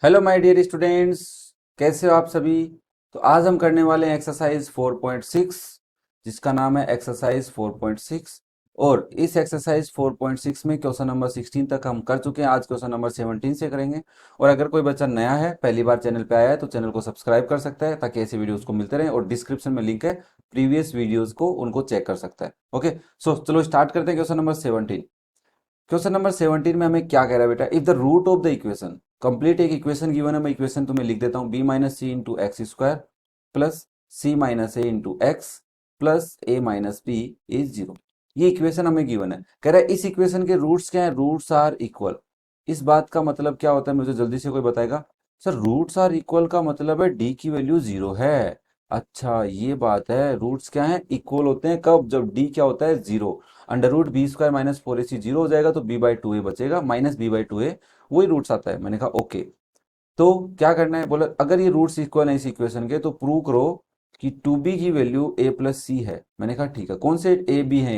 Hello my dear students, कैसे हो आप सभी। तो आज हम करने वाले हैं एक्सरसाइज 4.6 जिसका नाम है एक्सरसाइज 4.6। और इस एक्सरसाइज 4.6 में क्वेश्चन नंबर 16 तक हम कर चुके हैं। आज क्वेश्चन नंबर 17 से करेंगे। और अगर कोई बच्चा नया है, पहली बार चैनल पे आया है, तो चैनल को सब्सक्राइब कर सकता है ताकि ऐसे वीडियोस को मिलते रहें। और डिस्क्रिप्शन में लिंक है, प्रीवियस वीडियोज को उनको चेक कर सकता है। ओके, सो चलो स्टार्ट करते हैं क्वेश्चन नंबर 17। क्वेश्चन नंबर 17 में हमें क्या कह रहा है बेटा, if the root of the equation, complete एक इक्वेशन गिवन है। मैं इक्वेशन तुम्हें लिख देता हूँ, B minus C into x square plus C minus A into x plus A minus B is zero. ये इक्वेशन हमें गिवन है। कह रहा है इस इक्वेशन के रूट्स क्या है, रूट्स आर इक्वल। इस बात का मतलब क्या होता है, मुझे जल्दी से कोई बताएगा। सर रूट्स आर इक्वल का मतलब है डी की वैल्यू जीरो है। अच्छा ये बात है, रूट्स क्या है, इक्वल होते हैं कब, जब डी क्या होता है, zero. Under root B square minus four ए सी जीरो हो जाएगा तो बी बाई टू ए बचेगा, minus B by two A वही रूट्स आता है। मैंने कहा ओके। तो क्या करना है, बोला अगर ये रूट्स इक्वल है इस इक्वेशन के तो प्रूव करो कि टू बी की वैल्यू ए प्लस सी है। मैंने कहा ठीक है, कौन से ए बी है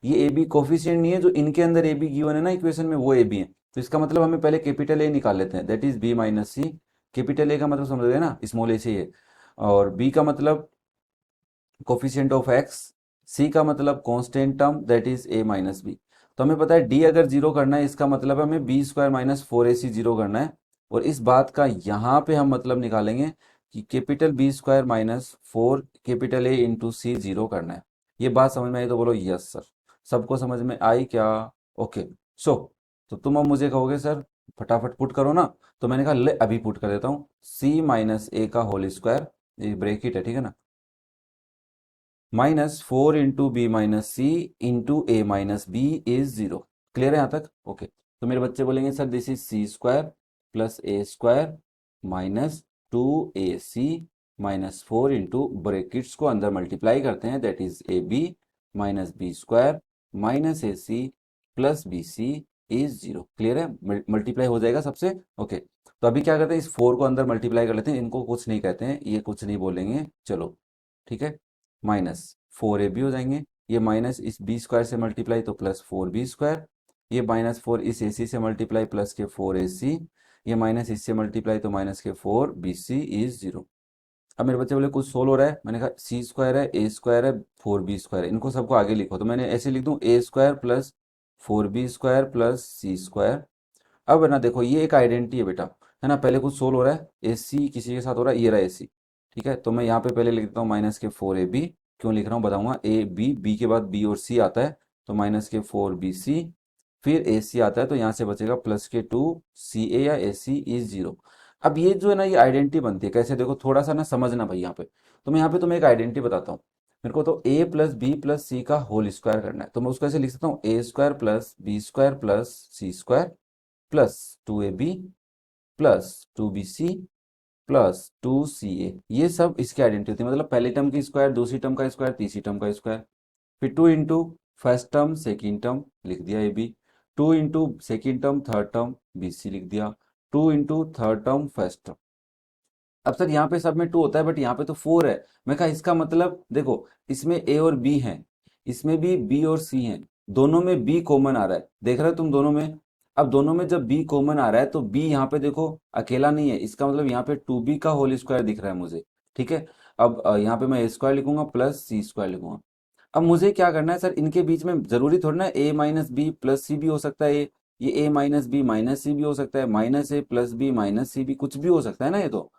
ये ए बी कोफिशिएंट नहीं है, जो इनके अंदर ए बी गिवन है ना इक्वेशन में वो ए बी है। तो इसका मतलब हमें पहले कैपिटल ए निकाल लेते हैं, that is B minus C. Capital A का मतलब समझ गए ना, स्मॉल ए से है। और बी का मतलब कोफिशिएंट ऑफ एक्स, सी का मतलब constant term that is A minus B. तो हमें पता है डी अगर जीरो करना है, इसका मतलब हमें बी स्क्वायर माइनस फोर ए सी जीरो करना है। और इस बात का यहाँ पे हम मतलब निकालेंगे कि capital B square minus four capital A into C zero करना है। ये बात समझ में आई तो बोलो यस सर। सबको समझ में आई क्या? ओके। सो तो तुम अब मुझे कहोगे सर फटाफट पुट करो ना। तो मैंने कहा ले अभी पुट कर देता हूँ, सी माइनस ए का होल स्क्वायर, ये ब्रेकेट है ठीक है ना, minus four into B minus C into A minus B is zero. Clear है यहाँ तक? ओके। तो मेरे बच्चे बोलेंगे sir this is C square plus A square minus two A C minus four into brackets को अंदर मल्टीप्लाई करते हैं that is A B minus B square minus A C plus B C is zero. Clear है? Multiply हो जाएगा सबसे। Okay. तो अभी क्या करते हैं, इस फोर को अंदर मल्टीप्लाई कर लेते हैं, इनको कुछ नहीं कहते हैं, ये कुछ नहीं बोलेंगे, चलो ठीक है। माइनस फोर ए बी हो जाएंगे, ये माइनस इस बी स्क्वायर से मल्टीप्लाई तो प्लस फोर बी स्क्वायर, ये माइनस फोर इस ए सी से मल्टीप्लाई प्लस के फोर ए सी, ये माइनस इससे मल्टीप्लाई तो माइनस के four B C is zero. अब मेरे बच्चे बोले कुछ सोल्व हो रहा है, मैंने कहा सी स्क्वायर है ए स्क्वायर है फोर बी स्क्वायर है, इनको सबको आगे लिखो। तो मैंने ऐसे लिख दूं A square plus four B square plus C square. अब है ना देखो ये एक आइडेंटिटी है बेटा, है ना। पहले कुछ सोल्व हो रहा है, ए सी किसी के साथ हो रहा है, ये रहा ए सी। ठीक है, तो मैं यहाँ पे पहले लिख देता हूँ माइनस के फोर ए बी। क्यों लिख रहा हूँ बताऊंगा। ए बी, बी के बाद बी और सी आता है तो माइनस के फोर बी सी, फिर ए सी आता है तो यहाँ से बचेगा प्लस के टू सी ए या ए सी इज जीरो। अब ये जो है ना ये आइडेंटिटी बनती है कैसे, देखो थोड़ा सा ना समझना भाई यहाँ पे। तो मैं यहाँ पे तुम्हें एक आइडेंटिटी बताता हूँ। मेरे को तो ए प्लस बी प्लस सी का होल स्क्वायर करना है, तो मैं उसको ऐसे लिख सकता हूँ ए square plus B square plus C square plus two A B plus two B C plus two C A. ये सब इसकी आइडेंटिटी होती है, मतलब पहली टर्म की स्क्वायर, दूसरी टर्म का स्क्वायर, तीसरी टर्म का स्क्वायर। फिर two into first term second term लिख दिया A B, two into second term third term B C लिख दिया, two into third term first term. अब सर यहाँ पे सब में टू होता है बट यहाँ पे तो फोर है। मैं कहा इसका मतलब देखो, इसमें ए और बी है, इसमें भी बी और सी है, दोनों में बी कॉमन आ रहा है, देख रहे हो तुम दोनों में। अब दोनों में जब बी कॉमन आ रहा है तो बी यहाँ पे देखो अकेला नहीं है, इसका मतलब यहाँ पे टू बी का होल स्क्वायर दिख रहा है मुझे। ठीक है। अब यहाँ पे मैं ए स्क्वायर लिखूंगा प्लस सी स्क्वायर लिखूंगा। अब मुझे क्या करना है सर, इनके बीच में जरूरी थोड़ी ना ए माइनस बी प्लस सी भी हो सकता है, ये ए माइनस बी माइनस सी भी हो सकता है, minus A plus B minus सी भी कुछ भी हो सकता है ना ये तो।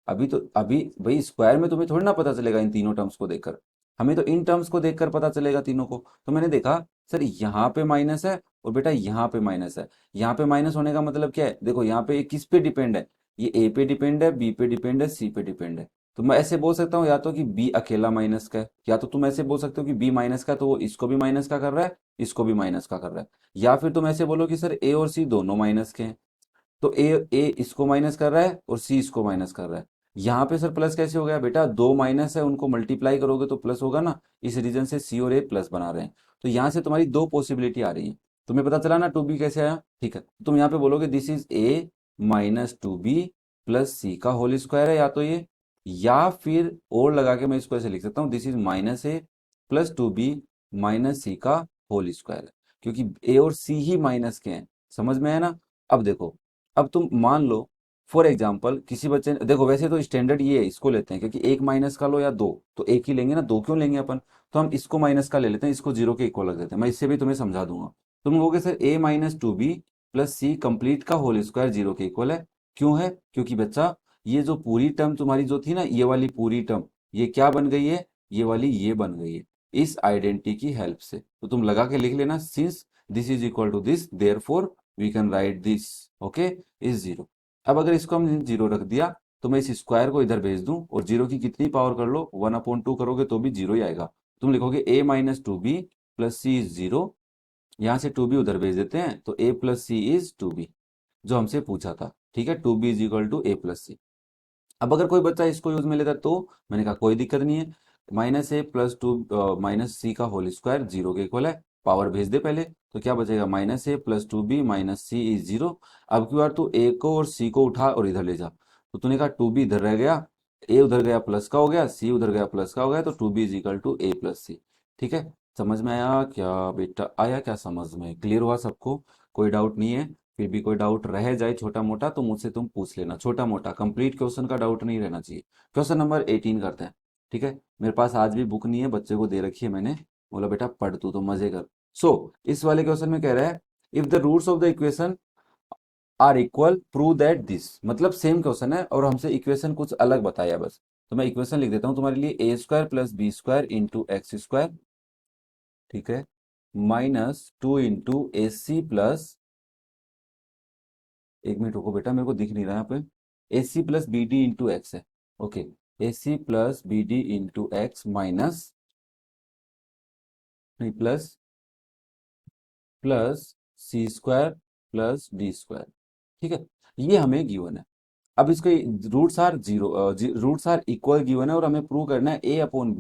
अभी भाई स्क्वायर में तुम्हें थोड़ी ना पता चलेगा इन तीनों टर्म्स को देखकर, हमें तो इन टर्म्स को देखकर पता चलेगा तीनों को। तो मैंने देखा सर यहाँ पे माइनस है और बेटा यहाँ पे माइनस है। यहाँ पे माइनस होने का मतलब क्या है, देखो यहाँ पे ये किस पे डिपेंड है, ये ए पे डिपेंड है, बी पे डिपेंड है, सी पे डिपेंड है। तो मैं ऐसे बोल सकता हूँ या तो कि बी अकेला माइनस का है, या तो तुम ऐसे बोल सकते हो कि बी माइनस का है, तो वो इसको भी माइनस का कर रहा है, इसको भी माइनस का कर रहा है। या फिर तुम ऐसे बोलो कि सर ए और सी दोनों माइनस के हैं, तो ए इसको माइनस कर रहा है और सी इसको माइनस कर रहा है। यहाँ पे सर प्लस कैसे हो गया बेटा, दो माइनस है उनको मल्टीप्लाई करोगे तो प्लस होगा ना, इस रीजन से सी और ए प्लस बना रहे हैं। तो यहाँ से तुम्हारी दो पॉसिबिलिटी आ रही है। तुम्हें पता चला ना टू बी कैसे आया। ठीक है, तुम यहाँ पे बोलोगे this is A minus two B plus सी का होल स्क्वायर है या तो ये, या फिर और लगा के मैं इसको ऐसे लिख सकता हूँ this is minus A plus two B minus C का होल स्क्वायर है, क्योंकि ए और सी ही माइनस के हैं। समझ में है ना? अब देखो, अब तुम मान लो फॉर एग्जाम्पल किसी बच्चे ने देखो, वैसे तो स्टैंडर्ड ये है, इसको लेते हैं क्योंकि एक माइनस का लो या दो, तो एक ही लेंगे ना, दो क्यों लेंगे अपन। तो हम इसको माइनस का ले लेते हैं, इसको जीरो के इक्वल रख देते हैं। मैं इससे भी तुम्हें समझा दूंगा। तुम कहोगे sir a minus two B plus C complete का होल स्क्वायर जीरो के इक्वल है। क्यों है? क्योंकि बच्चा ये जो पूरी टर्म तुम्हारी जो थी ना, ये वाली पूरी टर्म, ये क्या बन गई है? ये वाली ये बन गई है इस आइडेंटिटी की हेल्प से। तो तुम लगा के लिख लेना, since this is equal to this therefore we can write this, okay, is zero. अब अगर इसको हम जीरो रख दिया, तो मैं इस स्क्वायर को इधर भेज दूं और जीरो की कितनी पावर कर लो, 1/2 करोगे तो भी जीरो ही आएगा। तुम लिखोगे a minus two B plus C is zero. यहां से टू बी उधर भेज देते हैं, तो a plus C is two B, जो हमसे पूछा था। ठीक है, two B is equal to a plus C. अब अगर कोई बच्चा इसको यूज में लेता तो मैंने कहा कोई दिक्कत नहीं है, minus A plus two minus C का होल स्क्वायर जीरो के इक्वल है। पावर भेज दे पहले, तो क्या बचेगा? Minus A plus two B minus C is zero. अब की बार तू ए को और सी को उठा और इधर ले जा, तो तूने कहा टू बी इधर रह गया, ए उधर गया प्लस का हो गया, सी उधर गया प्लस का हो गया, तो two B is equal to A plus C. ठीक है, समझ में आया क्या बेटा? आया क्या समझ में? क्लियर हुआ सबको? कोई डाउट नहीं है? फिर भी कोई डाउट रह जाए छोटा मोटा तो मुझसे तुम पूछ लेना, छोटा मोटा, कंप्लीट क्वेश्चन का डाउट नहीं रहना चाहिए। क्वेश्चन नंबर 18 करते हैं। ठीक है, मेरे पास आज भी बुक नहीं है, बच्चे को दे रखी है मैंने, बोला बेटा पढ़ तू तो मजे कर। इस वाले क्वेश्चन में कह रहा है, if the roots of the equation are equal prove that this. मतलब सेम क्वेश्चन है और हमसे इक्वेशन कुछ अलग बताया बस। तो मैं इक्वेशन लिख देता हूँ तुम्हारे लिए, A square plus B square into x square, ठीक है, माइनस टू इंटू ए सी प्लस, एक मिनट रुको बेटा, मेरे को दिख नहीं रहा है यहाँ पे, a C plus B d into x है। Okay, a C plus B d into x minus, नहीं प्लस, प्लस सी स्क्वायर प्लस डी स्क्वायर। ठीक है, ये हमें गिवन है। अब इसके roots are zero, roots are equal given है और हमें प्रूव करना है a upon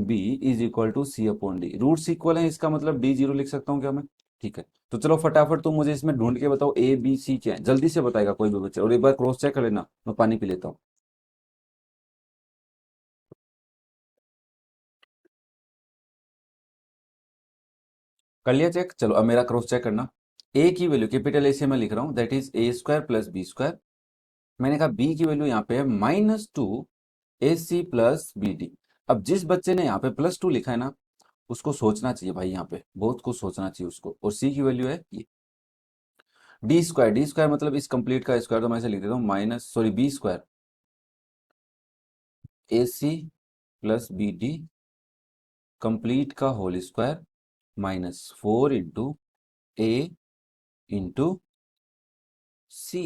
b is equal to c upon d. Roots equal है, इसका मतलब डी जीरो लिख सकता हूँ क्या मैं? ठीक है, तो चलो फटाफट तुम मुझे इसमें ढूंढ के बताओ ए बी सी क्या है, जल्दी से बताएगा कोई भी बच्चा, और एक बार क्रॉस चेक कर लेना, मैं पानी पी लेता हूँ। कर लिया चेक? चलो अब मेरा क्रॉस चेक करना। ए की वैल्यू कैपिटल ए से मैं लिख रहा हूँ, that is A square plus B square. मैंने कहा बी की वैल्यू यहाँ पे है माइनस टू ए सी प्लस बी डी। अब जिस बच्चे ने यहाँ पे प्लस टू लिखा है ना, उसको सोचना चाहिए भाई, यहाँ पे बहुत कुछ सोचना चाहिए उसको। और सी की वैल्यू है ये डी स्क्वायर। डी स्क्वायर मतलब इस कंप्लीट का स्क्वायर, तो मैं इसे लिख देता हूँ minus, sorry, b square a C plus B d complete का whole square minus four into a into c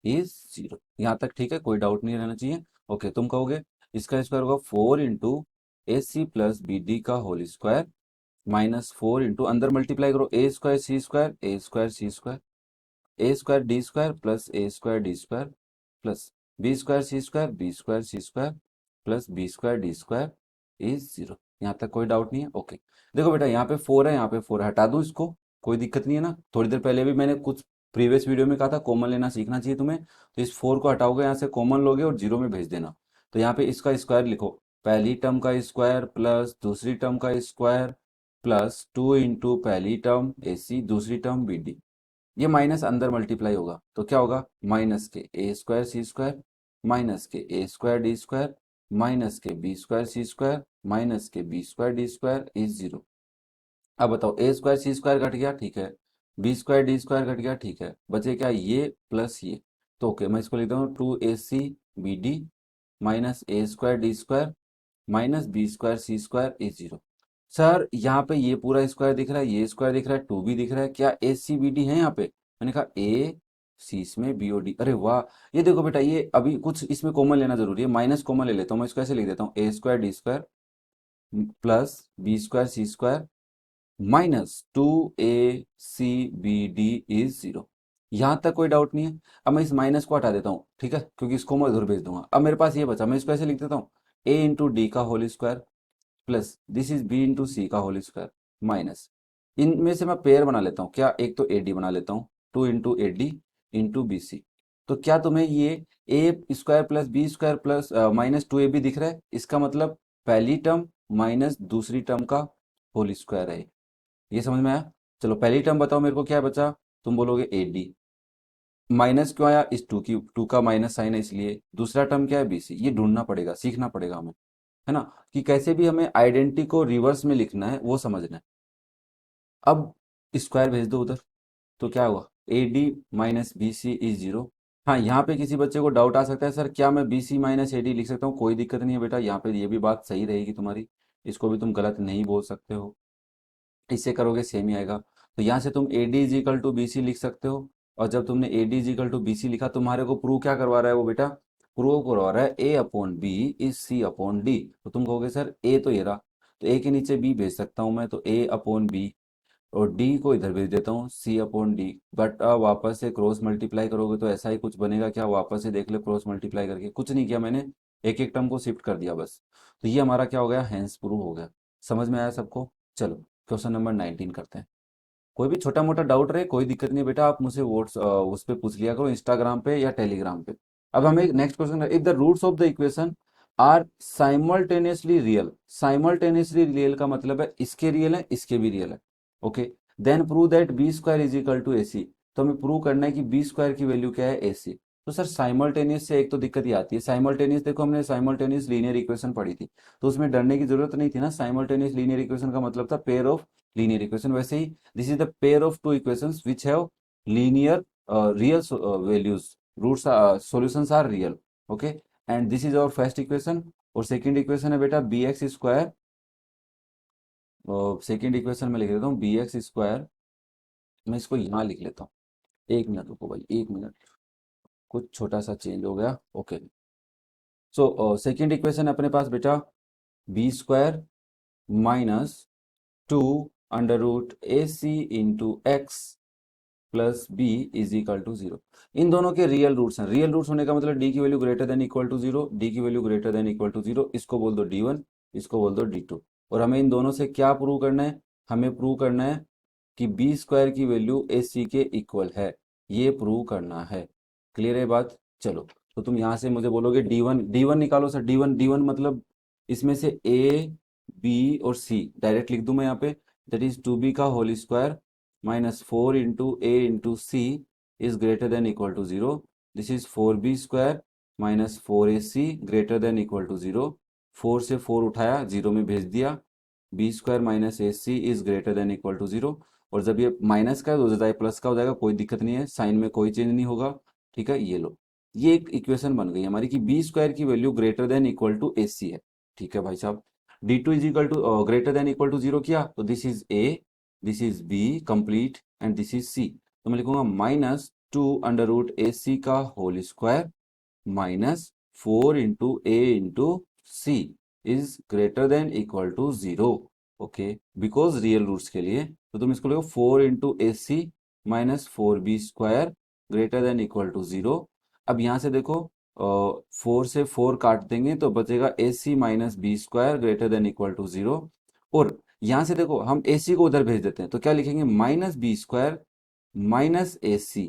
is zero. यहाँ तक ठीक है, कोई डाउट नहीं रहना चाहिए। ओके, तुम कहोगे इसका स्क्वायर होगा फोर इंटू ए सी प्लस बी डी का whole square minus four into, अंदर मल्टीप्लाई करो, a square C square, a square C square, a square D square plus A square D square plus B square C square, b square C square plus B square D square is zero. यहाँ तक कोई doubt नहीं है? Okay, देखो बेटा यहाँ पे four है, यहाँ पे फोर है, हटा दूं इसको, कोई दिक्कत नहीं है ना? थोड़ी देर पहले भी मैंने कुछ प्रीवियस वीडियो में कहा था कॉमन लेना सीखना चाहिए तुम्हें, तो इस फोर को हटाओगे, यहाँ से कॉमन लोगे और जीरो में भेज देना। तो यहाँ पे इसका स्क्वायर लिखो, पहली टर्म का स्क्वायर प्लस दूसरी टर्म का स्क्वायर प्लस टू इंटू पहली टर्म ए सी, दूसरी टर्म बी डी। ये माइनस अंदर मल्टीप्लाई होगा तो क्या होगा? माइनस के ए स्क्वायर सी स्क्वायर माइनस के ए स्क्वायर डी स्क्वायर माइनस के बी स्क्वायर सी स्क्वायर माइनस के B square D square is zero. अब बताओ, ए स्क्वायर सी स्क्वायर घट गया, ठीक है, बी स्क्वायर डी स्क्वायर घट गया, ठीक है, बचे क्या? ये प्लस ये। तो ओके, मैं इसको लिखता हूँ two A C B D minus A square D square minus B square C square is zero. Sir यहाँ पे ये पूरा स्क्वायर दिख रहा है, ये स्क्वायर दिख रहा है, टू भी दिख रहा है, क्या ए सी बी डी है यहाँ पे? मैंने कहा ए सी, इसमें बी ओ डी, अरे वाह। ये देखो बेटा, ये अभी कुछ इसमें कॉमन लेना जरूरी है, माइनस कॉमन ले लेता हूँ मैं, इसको ऐसे लिख देता हूँ, ए square D square plus B square C square minus two A C B d is zero. यहां तक कोई डाउट नहीं है? अब मैं इस माइनस को हटा देता हूँ, ठीक है, क्योंकि इसको मैं उधर भेज दूंगा। अब मेरे पास ये बचा, मैं इसको ऐसे लिख देता हूँ, ए इंटू डी का whole square plus this is b into c का होल स्क्वायर माइनस, इनमें से मैं पेयर बना लेता हूँ क्या, एक तो ए डी बना लेता हूँ, two into a d into b c. तो क्या तुम्हें ये a square plus B square plus minus two A b दिख रहा है? इसका मतलब पहली टर्म माइनस दूसरी टर्म का होल स्क्वायर है। ये समझ में आया? चलो पहली टर्म बताओ मेरे को क्या बचा, तुम बोलोगे ए डी, माइनस क्यों आया, इस टू का माइनस साइन है इसलिए। दूसरा टर्म क्या है, BC, ये ढूंढना पड़ेगा, सीखना पड़ेगा हमें, है ना, कि कैसे भी हमें आइडेंटिटी को रिवर्स में लिखना है वो समझना है। अब स्क्वायर भेज दो उधर, तो क्या हुआ, AD माइनस BC इज 0। हाँ, यहाँ पे किसी बच्चे को डाउट आ सकता है, सर क्या मैं BC माइनस AD लिख सकता हूँ? कोई दिक्कत नहीं है बेटा, यहाँ पे ये भी बात सही रहेगी तुम्हारी, इसको भी तुम गलत नहीं बोल सकते हो, इससे करोगे सेम ही आएगा। तो यहाँ से तुम AD is equal to BC लिख सकते हो। और जब तुमने AD is equal to BC लिखा, तुम्हारे को प्रूव क्या करवा रहा है वो बेटा, प्रूव करवा रहा है A/B इज C/D। तो तुम कहोगे सर A तो ये रहा, तो A के नीचे B भेज सकता हूँ मैं, तो A/B, और D को इधर भेज देता हूँ C/D। बट अब वापस से क्रॉस मल्टीप्लाई करोगे तो ऐसा ही कुछ बनेगा क्या, वापस से देख ले, क्रॉस मल्टीप्लाई करके कुछ नहीं किया मैंने, एक एक टर्म को शिफ्ट कर दिया बस। तो ये हमारा क्या हो गया, हैंस प्रूव हो गया। समझ में आया सबको? चलो क्वेश्चन नंबर 19 करते हैं। कोई भी छोटा मोटा डाउट रहे कोई दिक्कत नहीं बेटा, आप मुझे उस पे पूछ लिया करो, इंस्टाग्राम पे या टेलीग्राम पे। अब हमें next question, if the roots of the equation are simultaneously real. Simultaneously real का मतलब है इसके रियल है इसके भी रियल है, okay. Then prove that B² is equal to AC। तो हमें प्रूव करना है कि B² की वैल्यू क्या है, AC। तो सर साइमल्टेनियस से एक तो दिक्कत ये आती है, साइमल्टेनियस देखो हमने साइमल्टेनियस लीनियर इक्वेशन पढ़ी थी, तो उसमें डरने की जरूरत नहीं थी ना। साइमल्टेनियस लीनियर इक्वेशन का मतलब था पेयर ऑफ लीनियर इक्वेशन। वैसे ही this is the pair of two equations which have linear real values, roots solutions are real, okay, and this is our first equation। और सेकंड इक्वेशन है बेटा bx square, second equation में लिख देता हूँ bx square, मैं इसको यहाँ लिख लेता हूँ। एक मिनट रुको भाई, एक मिनट, कुछ छोटा सा चेंज हो गया, ओके। सो सेकंड इक्वेशन अपने पास बेटा B² minus 2 under root AC into x plus b is equal to 0। इन दोनों के रियल रूट्स हैं, रियल रूट्स होने का मतलब डी की value greater than equal to 0, d की value greater than equal to 0, इसको बोल दो D1, इसको बोल दो D2। और हमें इन दोनों से क्या प्रूव करना है, हमें प्रूव करना है कि B² की वैल्यू AC के इक्वल है, ये प्रूव करना है। क्लियर है बात? चलो, तो तुम यहाँ से मुझे बोलोगे D1, D1 निकालो सर, D1, D1 मतलब इसमें से A, B और C डायरेक्ट लिख दूं मैं यहाँ पे, दैट इज 2B का whole square minus 4 into A into C is greater than equal to 0। This is 4B² minus 4AC greater than equal to 0। 4 से 4 उठाया, 0 में भेज दिया, B² minus AC is greater than equal to 0। और जब ये minus का है तो जाए प्लस का हो जाएगा, कोई दिक्कत नहीं है, साइन में कोई चेंज नहीं होगा, ठीक है। ये लो, ये एक इक्वेशन बन गई हमारी कि B² की value greater than equal to AC है, ठीक है भाई साहब। D2 is equal to greater than equal to 0 किया, तो this is A, this is B complete and this is C। तो मैं लिखूंगा माइनस 2 अंडर रूट AC का whole square minus 4 into A into C is greater than equal to 0, okay, because real roots के लिए। तो तुम इसको लिखो 4 into AC minus 4B² greater than equal to 0। अब यहाँ से देखो 4 से 4 काट देंगे तो बचेगा AC minus B² greater than equal to 0। और यहाँ से देखो हम AC को उधर भेज देते हैं, तो क्या लिखेंगे, माइनस B² माइनस AC।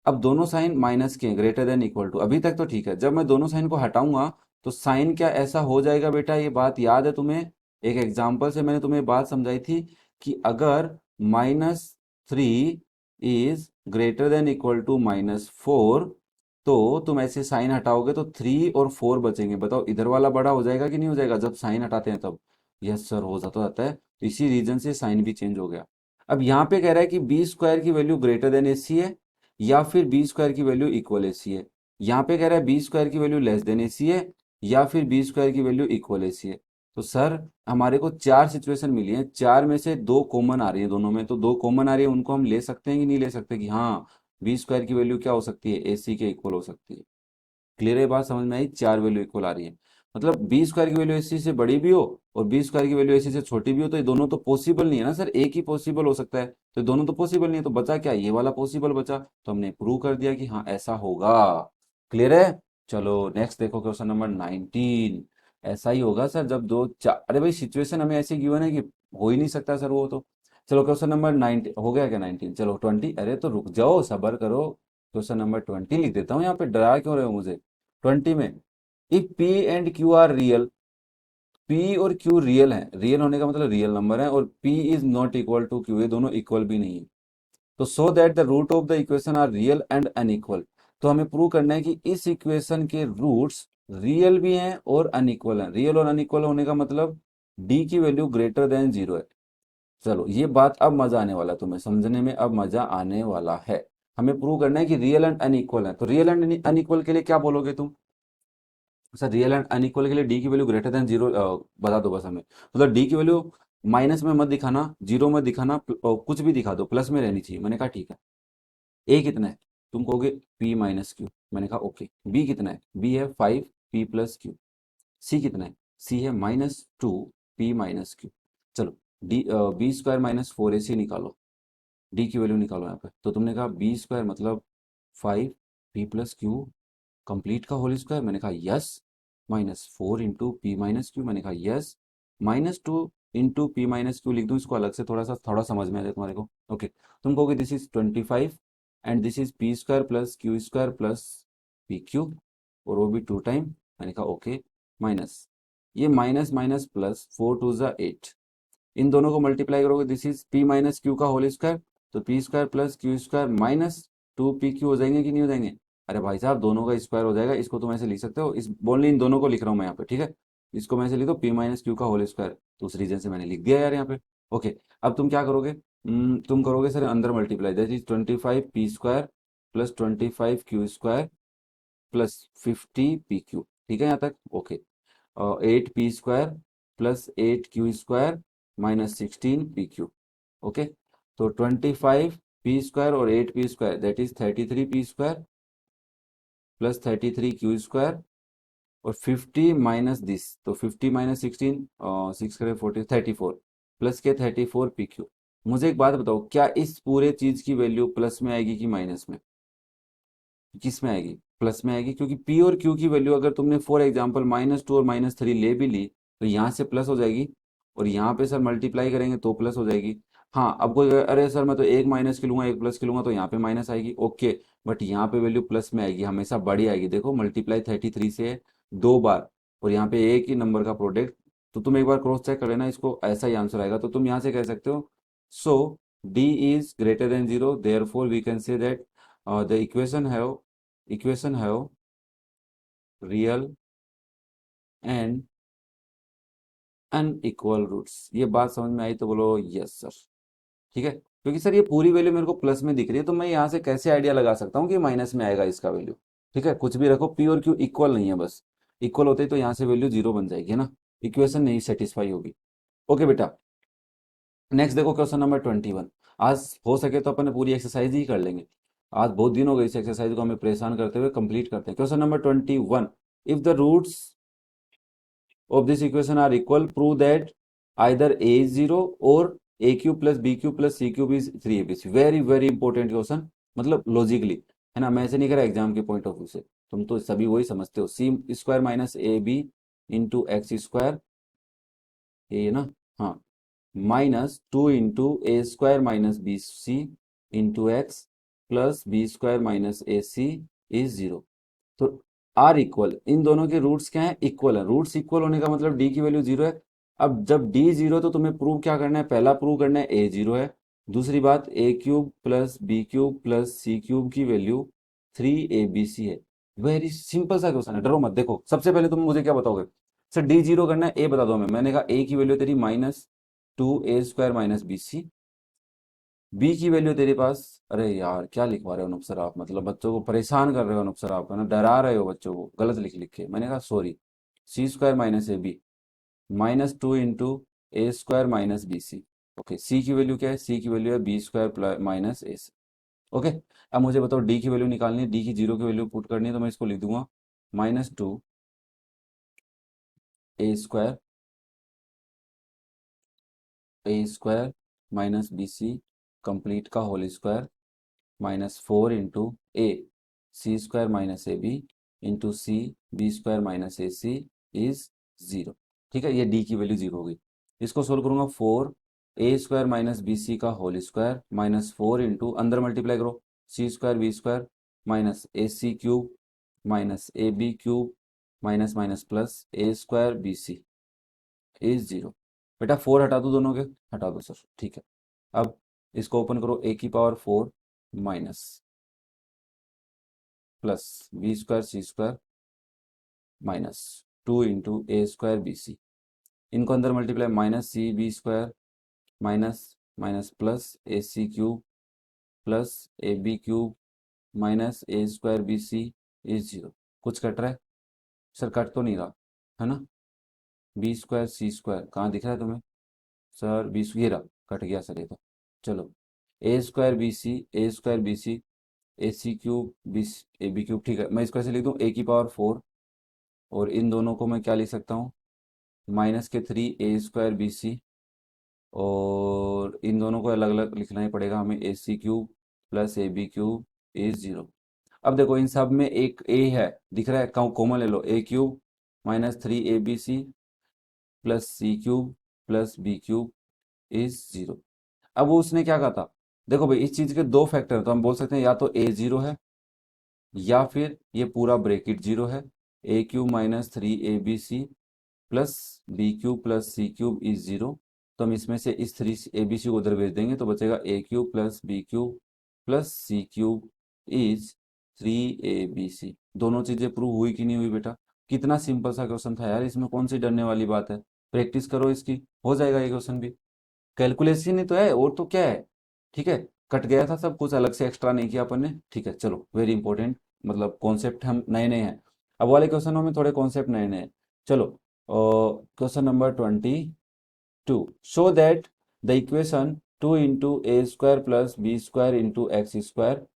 अब दोनों साइन माइनस के ग्रेटर देन इक्वल टू, अभी तक तो ठीक है, जब मैं दोनों साइन को हटाऊंगा तो साइन क्या ऐसा हो जाएगा बेटा, ये बात याद है तुम्हें, एक एग्जाम्पल से मैंने तुम्हें बात समझाई थी कि अगर -3 is greater than equal to -4, तो तुम ऐसे साइन हटाओगे तो 3 और 4 बचेंगे। बताओ इधर वाला बड़ा हो जाएगा कि नहीं हो जाएगा जब साइन हटाते हैं तब? यस सर, हो जाता है। तो इसी रीजन से साइन भी चेंज हो गया। अब यहाँ पे कह रहा है कि B² की वैल्यू ग्रेटर देन AC है या फिर B² की वैल्यू इक्वल AC है। यहाँ पे कह रहा है B² की वैल्यू लेस देन AC है या फिर B² की वैल्यू इक्वल AC है। तो सर हमारे को 4 सिचुएशन मिली हैं, 4 में से 2 कॉमन आ रही है दोनों में, तो 2 कॉमन आ रही है, उनको हम ले सकते हैं कि नहीं ले सकते, कि हाँ B² की वैल्यू क्या हो सकती है, AC के इक्वल हो सकती है। क्लियर है बात, समझ में आई? 4 वैल्यू इक्वल आ रही है, मतलब B² की वैल्यू AC से बड़ी भी हो और B² की वैल्यू AC से छोटी भी हो, तो ये दोनों तो पॉसिबल नहीं है ना सर, एक ही पॉसिबल हो सकता है, तो ये दोनों तो पॉसिबल नहीं है, तो बचा क्या, ये वाला पॉसिबल बचा, तो हमने प्रूव कर दिया कि हाँ ऐसा होगा। क्लियर है? चलो नेक्स्ट देखो क्वेश्चन नंबर 19। ऐसा ही होगा सर जब दो चार, अरे भाई सिचुएशन हमें ऐसी गिवन है कि हो ही नहीं सकता सर वो तो। चलो क्वेश्चन नंबर 19 हो गया क्या, 19, चलो 20, अरे तो रुक जाओ सबर करो, क्वेश्चन नंबर 20 लिख देता हूँ, यहाँ पे डरा क्यों रहे हो मुझे। 20 में if P and Q are real, P और Q रियल है, रियल होने का मतलब रियल नंबर है, और P is not equal to Q, ये दोनों इक्वल भी नहीं है, तो so that the root of the equation are real and unequal, तो हमें प्रूव करना है कि इस इक्वेशन के रूट्स रियल भी हैं और अनइक्वल हैं। रियल और अनइक्वल होने का मतलब डी की वैल्यू ग्रेटर देन जीरो है। चलो ये बात अब मजा आने वाला है, तुम्हें समझने में अब मजा आने वाला है। हमें प्रूव करना है कि रियल एंड अनइक्वल है, तो रियल एंड अनइक्वल के लिए क्या बोलोगे तुम? सर रियल एंड अनइक्वल के लिए डी की वैल्यू ग्रेटर देन जीरो बता दो बस हमें, मतलब डी की वैल्यू माइनस में मत दिखाना, जीरो में दिखाना, कुछ भी दिखा दो, प्लस में रहनी चाहिए। मैंने कहा ठीक है। ए कितना है? तुम कहोगे पी माइनस क्यू। मैंने कहा ओके। बी कितना है? बी है 5 p + क्यू। सी कितना है? सी है -2 p - q। चलो डी b² - 4ac निकालो, डी की वैल्यू निकालो यहाँ पे। तो तुमने कहा b² मतलब 5 p + q कंप्लीट का होल स्क्वायर। मैंने कहा यस। -4 × p - q। मैंने कहा यस। -2 × p - q लिख दूं इसको अलग से, थोड़ा समझ में आ जाए तुम्हारे को। ओके, तुम कहोगे this is 25 and this is p² + q² + pq, और वो भी 2 टाइम। मैंने कहा ओके। माइनस ये माइनस माइनस प्लस, 4 × 2 = 8, इन दोनों को मल्टीप्लाई करोगे दिस इज p - q का होल स्क्वायर, तो p² + q² - 2pq हो जाएंगे कि नहीं हो जाएंगे? अरे भाई साहब दोनों का स्क्वायर हो जाएगा, इसको तुम ऐसे लिख सकते हो, इस ओनली इन दोनों को लिख रहा हूँ मैं यहाँ पे, ठीक है। इसको मैं ऐसे लिख दो p - q का होल स्क्वायर, तो उस रीजन से मैंने लिख दिया यार यहाँ पे। ओके, अब तुम क्या करोगे? तुम करोगे सर अंदर multiply, that is 25p² + 25q² + 50pq, ठीक है यहाँ तक? Okay. 8p² + 8q² - 16pq। Okay, तो 25p² और 8p² that is 33p² + 33q² और 50 माइनस दिस, तो 50 - 16, 6 करे 40, 34 प्लस के 34pq। मुझे एक बात बताओ, क्या इस पूरे चीज की वैल्यू प्लस में आएगी कि माइनस में? किस में आएगी? प्लस में आएगी, क्योंकि पी और क्यू की वैल्यू अगर तुमने फॉर एग्जांपल -2 और -3 ले भी ली तो यहाँ से प्लस हो जाएगी, और यहाँ पे सर मल्टीप्लाई करेंगे तो प्लस हो जाएगी। हाँ, अब कोई अरे सर मैं तो एक माइनस की लूंगा एक प्लस की लूंगा तो यहाँ पे माइनस आएगी, ओके। बट यहाँ पे वैल्यू प्लस में आएगी, हमेशा बड़ी आएगी। देखो मल्टीप्लाई 33 से है 2 बार, और यहाँ पे एक ही नंबर का प्रोडक्ट। तो तुम एक बार क्रॉस चेक कर लेना, इसको ऐसा ही आंसर आएगा। तो तुम यहाँ से कह सकते हो so d is greater than zero, therefore we can say that the equation have real and unequal roots. ये बात समझ में आई तो बोलो यस सर, ठीक है। क्योंकि सर ये पूरी वैल्यू मेरे को प्लस में दिख रही है, तो मैं यहाँ से कैसे आइडिया लगा सकता हूँ कि माइनस में आएगा इसका वैल्यू? ठीक है, कुछ भी रखो, पी और क्यू इक्वल नहीं है, बस इक्वल होते तो यहाँ से वैल्यू जीरो बन जाएगी, है ना। इक्वेशन नहीं सेटिस्फाई होगी। ओके बेटा, नेक्स्ट देखो क्वेश्चन नंबर 21। आज हो सके तो अपन पूरी एक्सरसाइज ही कर लेंगे, आज बहुत दिन हो गए इस एक्सरसाइज को हमें परेशान करते हुए। कंप्लीट करते हैं question number 21। If the roots of this equation are equal, prove that either a is 0 or a cube plus b cube plus c cube is 3abc। Very very important question, मतलब logically, है ना। मैं ऐसे नहीं कह रहा exam के point of view से, तुम तो सभी वही समझते हो। c² - ab इंटू x², ये ना, हाँ, -2 × a² - bc into x plus b² - ac is 0। तो आर इक्वल, इन दोनों के रूट्स क्या है? इक्वल है। रूट्स इक्वल होने का मतलब डी की वैल्यू जीरो है। अब जब डी जीरो तो तुम्हें प्रूव क्या करना है? पहला प्रूव करना है ए जीरो है। दूसरी बात a³ + b³ + c³ की वैल्यू 3abc है। वेरी सिंपल सा क्वेश्चन है, डरो मत। देखो सबसे पहले तुम मुझे क्या बताओगे? सर डी जीरो करना है, ए बता दो हमें। मैंने कहा ए की वैल्यू तेरी -2a² - bc, बी की वैल्यू तेरे पास, अरे यार क्या लिखवा रहे हो अनूप सर आप, मतलब बच्चों को परेशान कर रहे हो अनूप सर आप, है ना, डरा रहे हो बच्चों को गलत लिख लिख के। मैंने कहा sorry, c² - ab -2 × a² - bc। Okay, c की वैल्यू क्या है? सी की वैल्यू है b² - ac। ओके, अब मुझे बताओ डी की वैल्यू निकालनी है, डी की जीरो की वैल्यू पुट करनी है, तो मैं इसको लिख दूंगा -2 a² -bc कंप्लीट का whole square -4 × a c² - ab into C b² - ac is 0। ठीक है, ये डी की वैल्यू 0 होगी। इसको सोल्व करूंगा, 4 a² - bc का होल स्क्वायर -4 इंटू, अंदर मल्टीप्लाई करो, c² b² - ac³ ab³ minus minus plus a² bc is 0। बेटा 4 हटा दो, दोनों के हटा दो सर, ठीक है। अब इसको ओपन करो, a की power 4 minus plus B square C square minus 2 into a square b c, इनको अंदर multiply, minus c b square minus minus plus a c cube plus a b cube minus A square b C is 0। कुछ cut रहा है sir? Cut तो नहीं रहा है ना? बी स्क्वायर सी स्क्वायर कहाँ दिख रहा है तुम्हें सर? बी ये रहा, कट गया सर ये तो। चलो, a square b c, a square b c, a c cube b a b cube, ठीक है। मैं इसको ऐसे लिख दूँ, ए की पावर 4, और इन दोनों को मैं क्या लिख सकता हूँ, माइनस के 3 ए स्क्वायर बी सी, और इन दोनों को अलग अलग लिखना ही पड़ेगा हमें, a c cube plus a b cube is 0। अब देखो इन सब में एक ए है, दिख रहा है, कॉमन ले लो, a cube minus 3 ABC plus c cube plus b cube is 0। अब वो उसने क्या कहा था, देखो भाई इस चीज के दो फैक्टर हैं, तो हम बोल सकते हैं या तो ए 0 है या फिर ये पूरा ब्रेकेट 0 है, a cube minus 3 ABC plus b cube plus c cube is 0। तो हम इसमें से इस 3 ABC को उधर भेज देंगे, तो बचेगा a cube plus b cube plus c cube is 3ABC। दोनों चीजें प्रूव हुई कि नहीं हुई बेटा? कितना सिंपल सा क्वेश्चन था यार, इसमें कौन सी डरने वाली बात है? प्रैक्टिस करो इसकी, हो जाएगा ये क्वेश्चन भी। कैलकुलेशन ही तो है, और तो क्या है। ठीक है, कट गया था सब कुछ, अलग से एक्स्ट्रा नहीं किया अपन ने। ठीक है चलो, वेरी इंपॉर्टेंट, मतलब कॉन्सेप्ट हम नए नए हैं, अब वाले क्वेश्चनों में थोड़े कॉन्सेप्ट नए नए हैं। चलो, question number 22, show that the equation 2 into a square plus B square into x square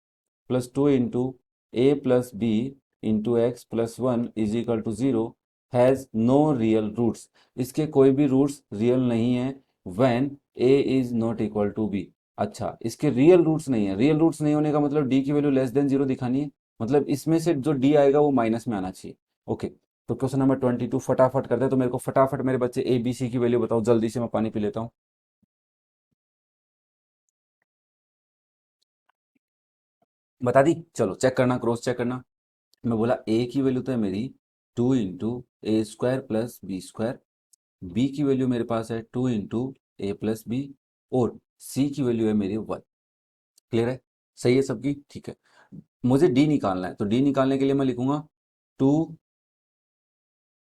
plus 2 into a plus b into x plus 1 is equal to 0 has no real roots. इसके कोई भी roots real नहीं है when a is not equal to b. अच्छा, इसके real roots नहीं है, real roots नहीं होने का मतलब डी की वैल्यू लेस देन 0 दिखानी है, मतलब इसमें से जो डी आएगा वो माइनस में आना चाहिए। ओके, तो क्वेश्चन नंबर 22 फटाफट करते हैं, तो मेरे को फटाफट मेरे बच्चे ए बी सी की वैल्यू बताओ जल्दी से, मैं पानी पी लेता हूँ। बता दी? चलो चेक करना, क्रॉस चेक करना। मैं बोला ए की वैल्यू तो है मेरी 2 into a square plus B square, b की वैल्यू मेरे पास है 2 इंटू ए प्लस बी, और सी की वैल्यू है मेरी 1। क्लियर है? सही है सबकी? ठीक है, मुझे डी निकालना है, तो डी निकालने के लिए मैं लिखूंगा 2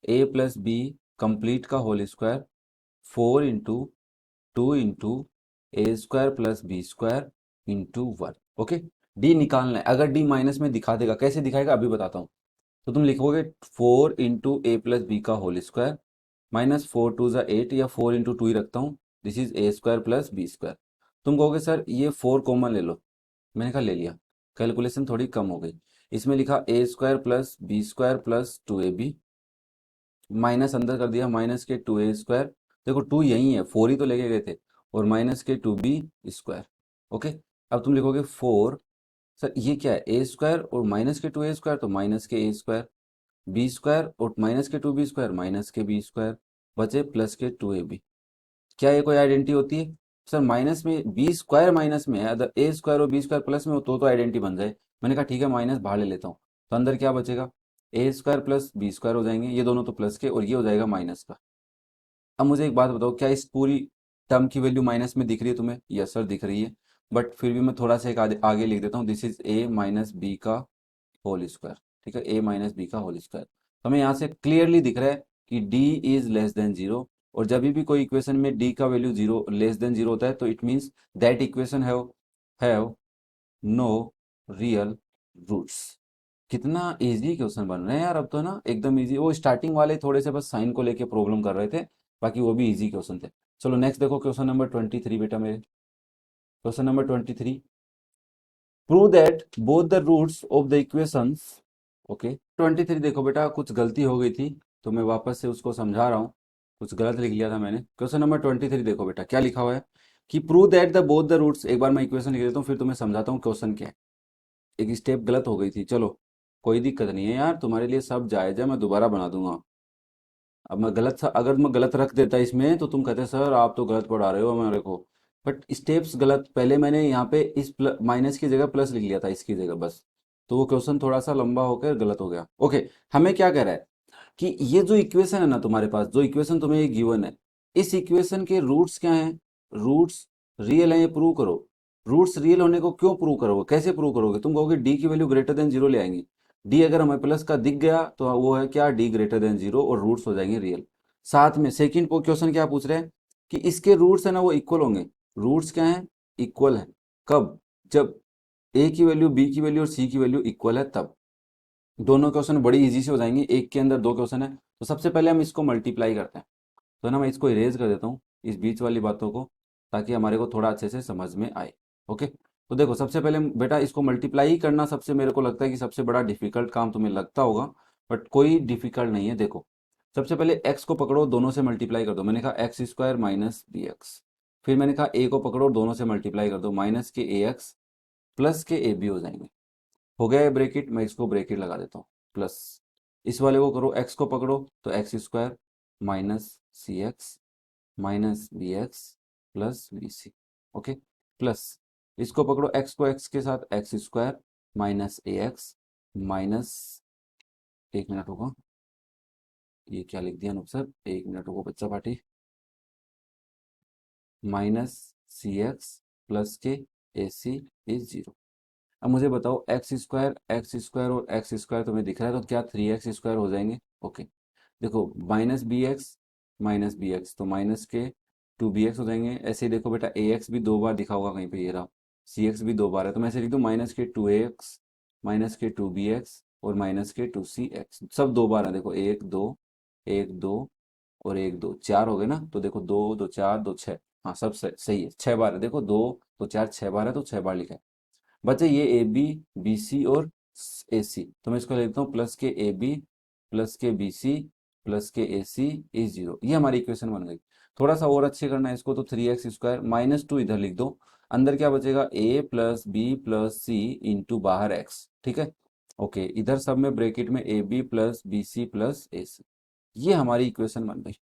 ए प्लस बी कंप्लीट का whole square 4 into 2 into a square plus B square into 1। Okay, d निकालना है। अगर डी माइनस में दिखा देगा, कैसे दिखाएगा अभी बताता हूँ। तो तुम लिखोगे 4 इंटू ए प्लस बी का होल स्क्वायर माइनस 4 2 ज़ा 8, या 4 इंटू 2 ही रखता हूँ, this is A square plus B square. तुम कहोगे सर ये 4 कॉमन ले लो, मैंने कहा ले लिया, कैलकुलेशन थोड़ी कम हो गई। इसमें लिखा a square plus B square plus 2ab, minus अंदर कर दिया, माइनस के 2a स्क्वायर, देखो 2 यही है, 4 ही तो लेके गए थे, और माइनस के 2b स्क्वायर। ओके, अब तुम लिखोगे 4, सर ये क्या है, ए स्क्वायर और माइनस के 2a स्क्वायर, तो माइनस के ए स्क्वायर, बी स्क्वायर और माइनस के 2b स्क्वायर, माइनस के बी स्क्वायर, बचे प्लस के 2ab। क्या ये कोई आइडेंटिटी होती है? सर माइनस में बी स्क्वायर माइनस में है, अगर ए स्क्वायर और बी स्क्वायर प्लस में हो तो आइडेंटिटी बन जाए। मैंने कहा ठीक है, माइनस बाहर ले लेता हूँ, तो अंदर क्या बचेगा, ए स्क्वायर प्लस बी स्क्वायर हो जाएंगे, ये दोनों तो प्लस के, और ये हो जाएगा माइनस का। अब मुझे एक बात बताओ, क्या इस पूरी टर्म की वैल्यू माइनस में दिख रही है तुम्हें? यस सर दिख रही है, बट फिर भी मैं थोड़ा सा एक आगे लिख देता हूँ, this is A minus b का होल स्क्वायर। ठीक है, ए माइनस बी का होल स्क्वायर। हमें यहाँ से क्लियरली दिख रहा है कि डी इज लेस देन 0, और जब भी कोई इक्वेशन में डी का वैल्यू 0 लेस देन 0 होता है, तो it means that equation have no real roots. कितना इजी क्वेश्चन बन रहे हैं यार अब तो, ना एकदम इजी। वो स्टार्टिंग वाले थोड़े से बस साइन को लेके प्रॉब्लम कर रहे थे, बाकी वो भी इजी क्वेश्चन थे। चलो नेक्स्ट देखो, क्वेश्चन नंबर 23 बेटा मेरे, question number 23, prove that both the roots of the equations. Okay, 23 देखो बेटा, कुछ गलती हो गई थी, तो मैं वापस से उसको समझा रहा हूँ, कुछ गलत लिख लिया था मैंने। क्वेश्चन नंबर 23 देखो बेटा, क्या लिखा हुआ है कि prove that the both the roots. एक बार मैं इक्वेशन लिख देता हूँ, फिर तुम्हें समझाता हूँ क्वेश्चन क्या है। एक स्टेप गलत हो गई थी, चलो कोई दिक्कत नहीं है यार, तुम्हारे लिए सब जायज है, मैं दोबारा बना दूंगा। अब मैं गलत अगर मैं गलत रख देता इसमें, तो तुम कहते सर आप तो गलत पढ़ा रहे हो हमारे को, बट स्टेप्स गलत, पहले मैंने यहाँ पे इस माइनस की जगह प्लस लिख लिया था इसकी जगह बस, तो वो क्वेश्चन थोड़ा सा लंबा होकर गलत हो गया। ओके, हमें क्या कह रहा है कि ये जो इक्वेशन है ना तुम्हारे पास, जो इक्वेशन तुम्हें ये गिवन है, इस इक्वेशन के रूट्स क्या हैं? रूट्स रियल है ये प्रूव करो। रूट्स रियल होने को क्यों प्रूव करोगे, कैसे प्रूव करोगे? तुम कहोगे डी की वैल्यू ग्रेटर देन जीरो ले आएंगे। डी अगर हमें प्लस का दिख गया तो वो है क्या, डी ग्रेटर देन जीरो, और रूट्स हो जाएंगे रियल। साथ में सेकंड क्वेश्चन क्या पूछ रहे हैं कि इसके रूट्स है ना वो इक्वल होंगे। रूट्स क्या है, इक्वल है। कब? जब ए की वैल्यू, बी की वैल्यू और सी की वैल्यू इक्वल है तब। दोनों क्वेश्चन बड़ी इजी से हो जाएंगे, एक के अंदर दो क्वेश्चन है। तो सबसे पहले हम इसको मल्टीप्लाई करते हैं। तो ना मैं इसको इरेज कर देता हूँ इस बीच वाली बातों को, ताकि हमारे को थोड़ा अच्छे से समझ में आए। ओके, तो देखो सबसे पहले बेटा इसको मल्टीप्लाई ही करना सबसे, मेरे को लगता है कि सबसे बड़ा डिफिकल्ट काम तुम्हें लगता होगा, बट कोई डिफिकल्ट नहीं है। देखो सबसे पहले एक्स को पकड़ो, दोनों से मल्टीप्लाई कर दो। मैंने कहा x square minus b x. फिर मैंने कहा ए को पकड़ो, दोनों से मल्टीप्लाई कर दो, माइनस के ए एक्स प्लस के ए बी हो जाएंगे। हो गया है ब्रेकेट, मैं इसको ब्रेकेट लगा देता हूँ, प्लस इस वाले को करो, एक्स को पकड़ो तो x square minus c x minus b x plus B c. Okay, plus इसको पकड़ो, एक्स को एक्स के साथ, x square minus a x minus, एक मिनट होगा, ये क्या लिख दिया नुक सर, एक मिनट होगा बच्चा party, minus c x plus के ए सी इज जीरो। अब मुझे बताओ एक्स स्क्वायर और एक्स स्क्वायर तुम्हें दिख रहा है तो क्या थ्री एक्स स्क्वायर हो जाएंगे? ओके, देखो माइनस बी एक्स तो माइनस के टू बी एक्स हो जाएंगे। ऐसे ही देखो बेटा ए एक्स भी दो बार दिखा होगा कहीं पे, ये रहा। सी एक्स भी दो बार है, तो मैं ऐसे लिख दूँ माइनस के टू ए एक्स माइनस के टू बी एक्स और माइनस के टू सी एक्स, सब दो बार है। देखो एक दो और एक दो, चार हो गए ना। तो देखो दो दो चार दो छः, हाँ सब सही है, छः बार है। देखो दो दो चार छः बार है तो छः बार लिखा है। बचे ये ए बी, बी सी और ए सी, तो मैं इसको लिखता हूँ प्लस के ए बी प्लस के बी सी प्लस के ए सी इज जीरो। ये हमारी इक्वेशन बन गई। थोड़ा सा और अच्छे करना है इसको, तो three x square minus two इधर लिख दो, अंदर क्या बचेगा, a plus b plus c into बाहर एक्स। ठीक है, ओके, इधर सब में ब्रैकेट में a B plus B C plus a सी। ये हमारी इक्वेशन बन गई।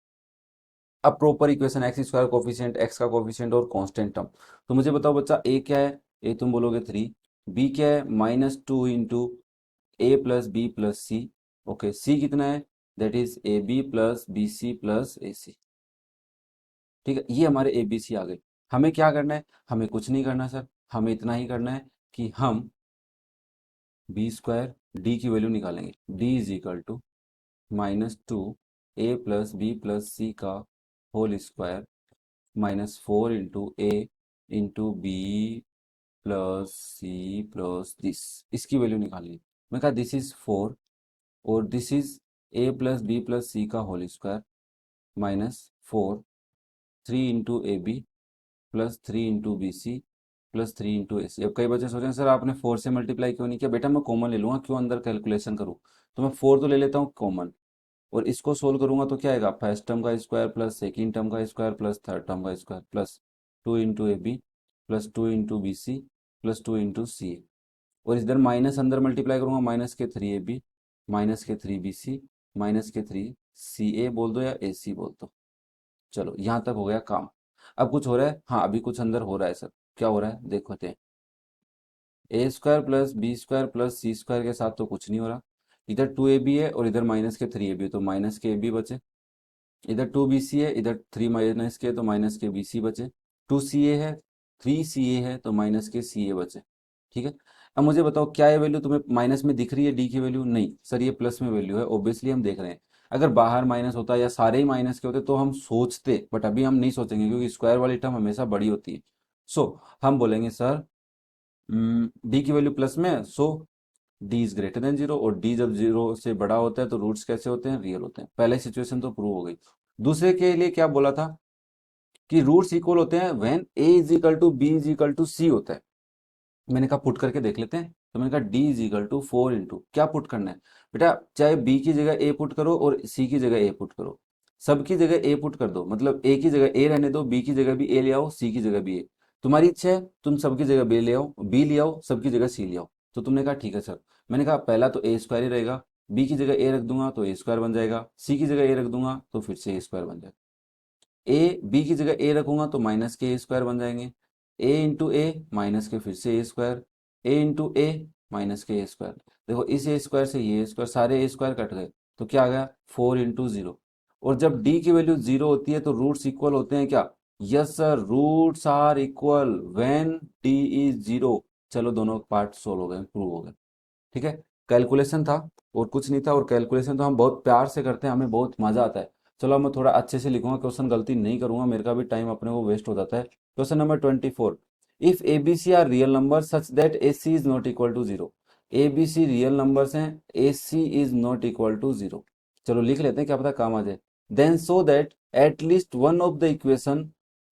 अब proper equation, x square coefficient, x का कोफिशिएंट और कांस्टेंट टर्म। तो मुझे बताओ बच्चा, ए क्या है? ए तुम बोलोगे थ्री। बी क्या है? Minus two into a plus b plus c. Okay, c कितना है? That is A B plus B C plus a c. ठीक है, ये हमारे ए बी सी आ गए। हमें क्या करना है? हमें कुछ नहीं करना सर, हमें इतना ही करना है कि हम बी स्क्वायर डी की वैल्यू निकालेंगे। D is equal to minus two A plus b plus सी का whole square minus four into a into b plus c plus this, इसकी वैल्यू निकालनी। मैं कहा दिस इज फोर और this is a plus b plus सी का whole square minus four, three into a B plus three into b C plus three into A c. अब कई बच्चे सोच रहे हैं सर आपने फोर से मल्टीप्लाई क्यों नहीं किया? बेटा मैं कॉमन ले लूँगा, क्यों अंदर कैलकुलेशन करूँ? तो मैं फोर तो ले लेता हूँ कॉमन, और इसको सोल्व करूंगा तो क्या आएगा, फर्स्ट टर्म का स्क्वायर प्लस सेकेंड टर्म का स्क्वायर प्लस थर्ड टर्म का square plus two into a B plus two into b C plus two into c a. और इधर माइनस अंदर मल्टीप्लाई करूंगा, माइनस के थ्री ए बी माइनस के three b c minus के three c a बोल दो या ए सी बोल दो। चलो यहाँ तक हो गया काम। अब कुछ हो रहा है? हाँ अभी कुछ अंदर हो रहा है सर। क्या हो रहा है देखो थे, a square plus B square plus C square के साथ तो कुछ नहीं हो रहा। इधर टू ए बी है और इधर माइनस के थ्री ए बी, तो माइनस के ए बी बचे। इधर टू बी सी है, इधर थ्री माइनस के तो माइनस के बी सी बचे। टू सी ए है, थ्री सी ए है तो माइनस के सी ए बचे। ठीक है, अब मुझे बताओ क्या ये वैल्यू तुम्हें माइनस में दिख रही है, डी की वैल्यू? नहीं सर ये प्लस में वैल्यू है, ऑब्वियसली हम देख रहे हैं। अगर बाहर माइनस होता या सारे ही माइनस के होते तो हम सोचते, बट अभी हम नहीं सोचेंगे क्योंकि स्क्वायर वाली टर्म हमेशा बड़ी होती है। सो हम बोलेंगे सर डी की वैल्यू प्लस में है, so d is greater than zero, और डी जब जीरो से बड़ा होता है तो रूट्स कैसे होते हैं, रियल होते हैं। पहले सिचुएशन तो प्रूव हो गई। दूसरे के लिए क्या बोला था कि रूट्स इक्वल होते हैं when a is equal to B is equal to c होता है। मैंने कहा पुट करके देख लेते हैं, तो मैंने कहा D is equal to four into, क्या पुट करना है बेटा, चाहे बी की जगह ए पुट करो और सी की जगह ए पुट करो, सबकी जगह ए पुट कर दो, मतलब ए की जगह ए रहने दो, बी की जगह भी ए ले आओ, सी की जगह भी ए। तुम्हारी इच्छा है तुम सबकी जगह बी ले आओ, बी ले आओ, सबकी जगह सी ले आओ। तो तुमने कहा ठीक है सर। मैंने कहा पहला तो ए स्क्वायर ही रहेगा, बी की जगह ए रख दूंगा तो ए स्क्वायर बन जाएगा, सी की जगह ए रख दूंगा तो फिर से ए स्क्वायर बन जाएगा। ए बी की जगह ए रखूंगा तो माइनस के ए स्क्वायर बन जाएंगे, ए इंटू ए माइनस के फिर से ए square, A into A minus के ए स्क्वायर। देखो इस ए स्क्वायर से ये स्क्वायर, सारे ए स्क्वायर कट गए, तो क्या आ गया फोर इंटू जीरो। और जब डी की वैल्यू जीरो होती है तो रूट्स इक्वल होते हैं क्या, yes sir, roots are equal when D is zero. चलो दोनों पार्ट सोल्व हो गए, प्रूव हो गए। ठीक है, कैलकुलेशन था और कुछ नहीं था, और कैलकुलेशन तो हम बहुत प्यार से करते हैं, हमें बहुत मजा आता है। चलो अब मैं थोड़ा अच्छे से लिखूंगा, क्वेश्चन गलती नहीं करूंगा, मेरे का भी टाइम अपने को वेस्ट हो जाता है। Question number 24, if a b c are real number such that a c is not equal to zero. A b c real numbers हैं, a c is not equal to zero. चलो लिख लेते हैं, क्या पता काम आ जाए। Then so that at least one of the equation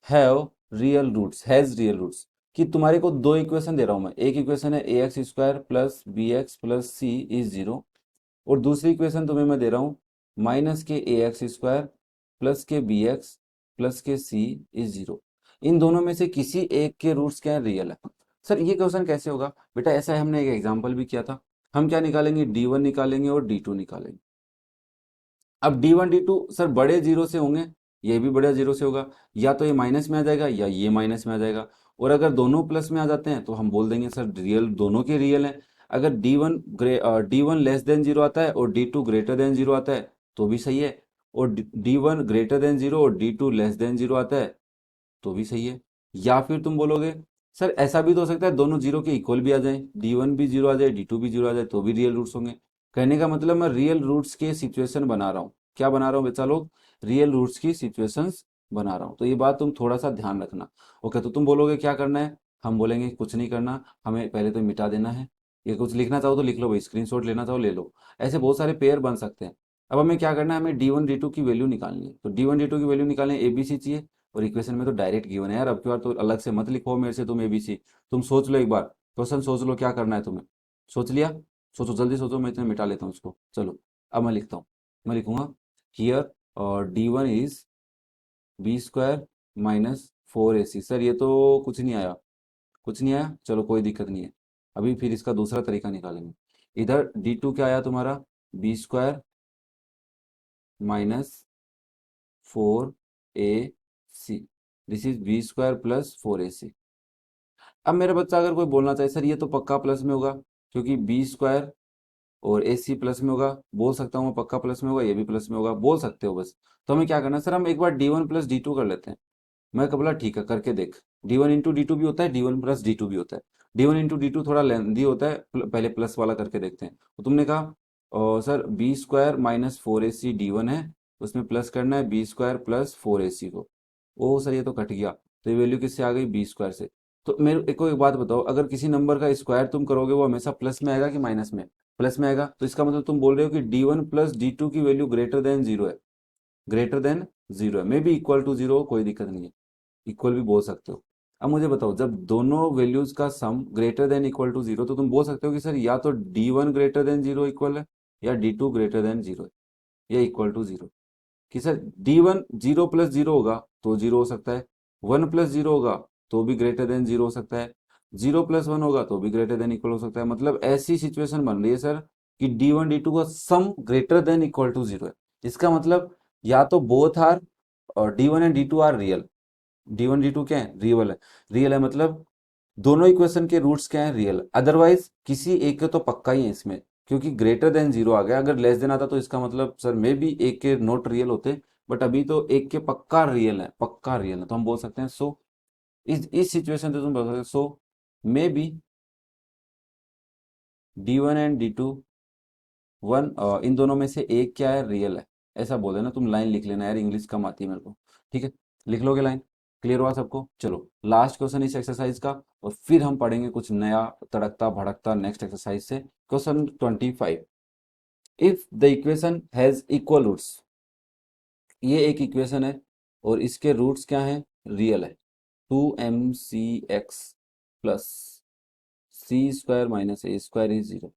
have real roots, has real roots. कि तुम्हारे को दो इक्वेशन दे रहा हूं मैं, एक इक्वेशन है a x square plus b x plus C is zero, और दूसरी इक्वेशन तुम्हें मैं दे रहा हूँ माइनस के ए एक्स स्क्वायर प्लस के बी एक्स प्लस के सी इज जीरो। इन दोनों में से किसी एक के रूट्स क्या है, रियल है। सर ये क्वेश्चन कैसे होगा बेटा, ऐसा है, हमने एक एग्जाम्पल भी किया था। हम क्या निकालेंगे, डी वन निकालेंगे और डी टू निकालेंगे। अब D one D two sir बड़े जीरो से होंगे, ये भी बड़े जीरो से होगा, या तो ये माइनस में आ जाएगा या ये माइनस में आ जाएगा। और अगर दोनों प्लस में आ जाते हैं तो हम बोल देंगे सर रियल, दोनों के रियल हैं। अगर d one less than zero आता है और d two greater than zero आता है तो भी सही है, और D one greater than zero और d two less than zero आता है तो भी सही है। या फिर तुम बोलोगे सर ऐसा भी तो हो सकता है दोनों जीरो के इक्वल भी आ जाए, डी वन भी जीरो आ जाए डी टू भी जीरो आ जाए तो भी रियल रूट्स होंगे। कहने का मतलब मैं रियल रूट्स के सिचुएशन बना रहा हूँ। क्या बना रहा हूँ बच्चा लोग, रियल रूट्स की सिचुएशंस बना रहा हूँ। तो ये बात तुम थोड़ा सा ध्यान रखना। ओके, तो तुम बोलोगे क्या करना है, हम बोलेंगे कुछ नहीं करना, हमें पहले तो मिटा देना है। ये कुछ लिखना चाहो तो लिख लो भाई, स्क्रीनशॉट लेना चाहो ले लो। ऐसे बहुत सारे पेयर बन सकते हैं। अब हमें क्या करना है, हमें डी वन डी टू की वैल्यू निकालनी है। तो डी वन डी टू की वैल्यू निकालने ए बी सी चाहिए, और इक्वेशन में तो डायरेक्ट गिवन है यार, अब की बार तो अलग से मत लिखो मेरे से तुम एबीसी। तुम सोच लो एक बार, क्वेश्चन सोच लो क्या करना है तुम्हें। सोच लिया, सोचो जल्दी सोचो, मैं इतना मिटा लेता हूँ इसको। चलो अब मैं लिखता हूँ, मैं लिखूंगा हियर और D one is b square minus four A c. Sir ये तो कुछ नहीं आया, कुछ नहीं आया, चलो कोई दिक्कत नहीं है। अभी फिर इसका दूसरा तरीका निकालेंगे। इधर डी टू क्या आया तुम्हारा, b square minus four A c, this is b square plus four A c. अब मेरा बच्चा अगर कोई बोलना चाहे सर ये तो पक्का प्लस में होगा, क्योंकि बी स्क्वायर और ए सी प्लस में होगा, बोल सकता हूँ मैं पक्का प्लस में होगा, ये भी प्लस में होगा, बोल सकते हो बस। तो हमें क्या करना है सर, हम एक बार d one plus D two कर लेते हैं। मैं कहा बोला ठीक है करके देख, D one into D two भी होता है, D one plus D two भी होता है। D one into D two थोड़ा लेंदी होता है, पहले प्लस वाला करके देखते हैं। तो तुमने कहा sir b square minus four ए सी डी वन है, उसमें प्लस करना है बी स्क्वायर प्लस फोर ए सी को। ओ सर ये तो कट गया, तो ये वैल्यू किससे आ गई, बी स्क्वायर से। तो मेरे एक बात बताओ, अगर किसी नंबर का स्क्वायर तुम करोगे वो हमेशा प्लस में आएगा कि माइनस में, प्लस में आएगा। तो इसका मतलब तुम बोल रहे हो कि D one plus D two की वैल्यू ग्रेटर देन जीरो है, ग्रेटर देन जीरो है, may be equal to zero, कोई दिक्कत नहीं है, इक्वल भी बोल सकते हो। अब मुझे बताओ, जब दोनों वैल्यूज का sum greater than equal to zero, तो तुम बोल सकते हो कि सर या तो D one greater than zero equal है, या D two greater than zero है, या इक्वल टू जीरो। कि sir D one zero plus zero होगा तो जीरो हो सकता है, वन प्लस जीरो होगा तो भी ग्रेटर देन जीरो हो सकता है, जीरो प्लस वन होगा तो भी ग्रेटर देन इक्वल हो सकता है। मतलब ऐसी सिचुएशन बन रही है सर कि डी वन डी टू का sum greater than equal to zero है। इसका मतलब या तो बोथ आर, और D one and D two are real, D one D two क्या है, रियल है। रियल है मतलब दोनों इक्वेशन के रूट्स क्या है, रियल। अदरवाइज किसी एक के तो पक्का ही है इसमें, क्योंकि ग्रेटर देन जीरो आ गया, अगर लेस देन आता तो इसका मतलब सर मे बी एक के नॉट रियल होते, बट अभी तो एक के पक्का रियल है, पक्का रियल है, तो हम बोल सकते हैं सो, इस सिचुएशन से तुम बोल सकते हो so may be d one and D two one, इन दोनों में से एक क्या है, रियल है। ऐसा बोल देना, तुम लाइन लिख लेना यार, इंग्लिश कम आती है मेरे को। ठीक है, लिख लोगे लाइन, क्लियर हुआ सबको। चलो लास्ट क्वेश्चन इस एक्सरसाइज का, और फिर हम पढ़ेंगे कुछ नया तड़कता भड़कता नेक्स्ट एक्सरसाइज से। Question 25, if the equation has equal roots, ये एक इक्वेशन है और इसके रूट्स क्या हैं, रियल है। Two m c x plus C square minus A square is zero,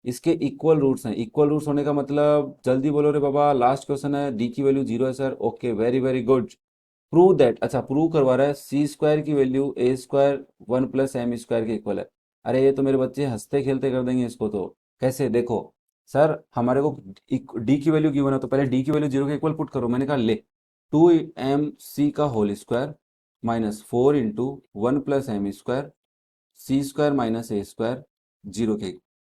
इसके इक्वल रूट्स हैं। इक्वल रूट्स होने का मतलब जल्दी बोलो रे बाबा, लास्ट क्वेश्चन है, डी की वैल्यू जीरो है sir, okay very very good. Prove that, अच्छा प्रूव करवा रहा है सी स्क्वायर की value a square one plus m square के इक्वल है। अरे ये तो मेरे बच्चे हंसते खेलते कर देंगे इसको तो। कैसे, देखो सर हमारे को डी की वैल्यू गिवन है, तो पहले डी की वैल्यू जीरो के इक्वल पुट करो। मैंने कहा ले, टू एम सी का whole square minus four into one plus m square सी स्क्वायर माइनस ए स्क्वायर जीरो के।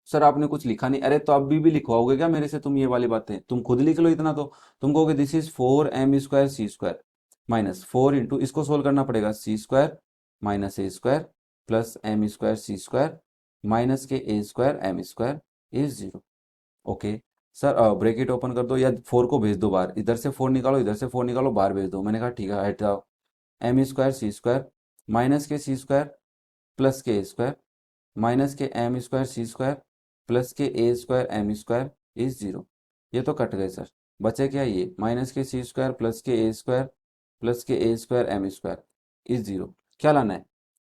सर आपने कुछ लिखा नहीं, अरे तो अभी भी लिखवाओगे क्या मेरे से तुम ये वाली बातें, तुम खुद लिख लो इतना तो। तुम कहोगे this is four m square C square, minus 4 into, इसको सोल्व करना पड़ेगा, सी स्क्वायर माइनस ए स्क्वायर प्लस एम स्क्वायर सी स्क्वायर माइनस के ए square m square is 0। Okay sir, bracket open कर दो या 4 को भेज दो बाहर, इधर से 4 निकालो, इधर से 4 निकालो, बाहर भेज दो। मैंने कहा ठीक है, हट जाओ। एम स्क्वायर सी स्क्वायर माइनस के सी स्क्वायर प्लस के ए स्क्वायर माइनस के एम स्क्वायर सी स्क्वायर प्लस के ए स्क्वायर एम स्क्वायर इज 0। ये तो कट गए सर, बचे क्या, ये माइनस के सी स्क्वायर प्लस के ए स्क्वायर प्लस के ए स्क्वायर एम स्क्वायर इज 0। क्या लाना है,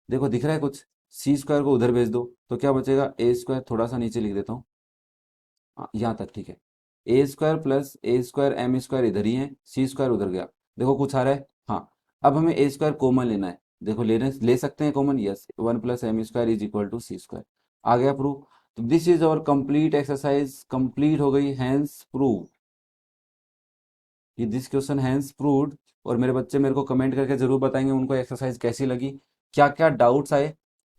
देखो दिख रहा है कुछ, सी स्क्वायर को उधर भेज दो तो क्या बचेगा, ए स्क्वायर, थोड़ा सा नीचे लिख देता हूँ, यहाँ तक ठीक है। ए स्क्वायर प्लस ए स्क्वायर एम स्क्वायर इधर ही है, सी स्क्वायर उधर गया, देखो कुछ आ रहा है, हाँ। अब हमें ए स्क्वायर कॉमन लेना है, देखो ले सकते हैं common, yes, 1 plus m square is equal to c square. आ गया प्रूव। तो this is our complete exercise, complete हो गई, हैंस प्रूव, कि दिस क्वेश्चन हैंस प्रूव्ड। और मेरे बच्चे मेरे को कमेंट करके जरूर बताएंगे उनको एक्सरसाइज कैसी लगी, क्या क्या डाउट्स आए,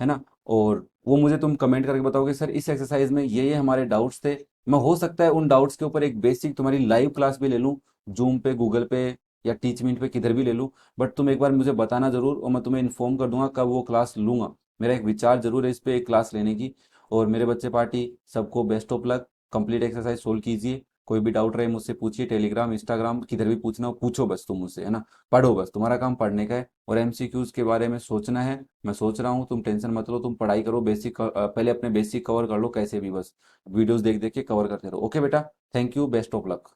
है ना। और वो मुझे तुम कमेंट करके बताओगे सर इस एक्सरसाइज में ये हमारे डाउट्स थे। मैं हो सकता है उन डाउट्स के ऊपर एक बेसिक तुम्हारी लाइव क्लास भी ले लूँ, जूम पे, गूगल पे या टीच मीट पे, किधर भी ले लूँ। बट तुम एक बार मुझे बताना जरूर और मैं तुम्हें इन्फॉर्म कर दूंगा कब वो क्लास लूंगा। मेरा एक विचार जरूर है इस पे एक क्लास लेने की। और मेरे बच्चे पार्टी सबको best of luck, complete exercise solve कीजिए। कोई भी डाउट रहे मुझसे पूछिए, टेलीग्राम इंस्टाग्राम किधर भी पूछना हो पूछो, बस तुम मुझसे, है ना। पढ़ो, बस तुम्हारा काम पढ़ने का है और एमसीक्यूज के बारे में सोचना है। मैं सोच रहा हूँ, तुम टेंशन मत लो, तुम पढ़ाई करो, बेसिक पहले अपने बेसिक कवर कर लो कैसे भी, बस वीडियोस देख देख के कवर करते रहो। ओके बेटा, thank you, best of luck.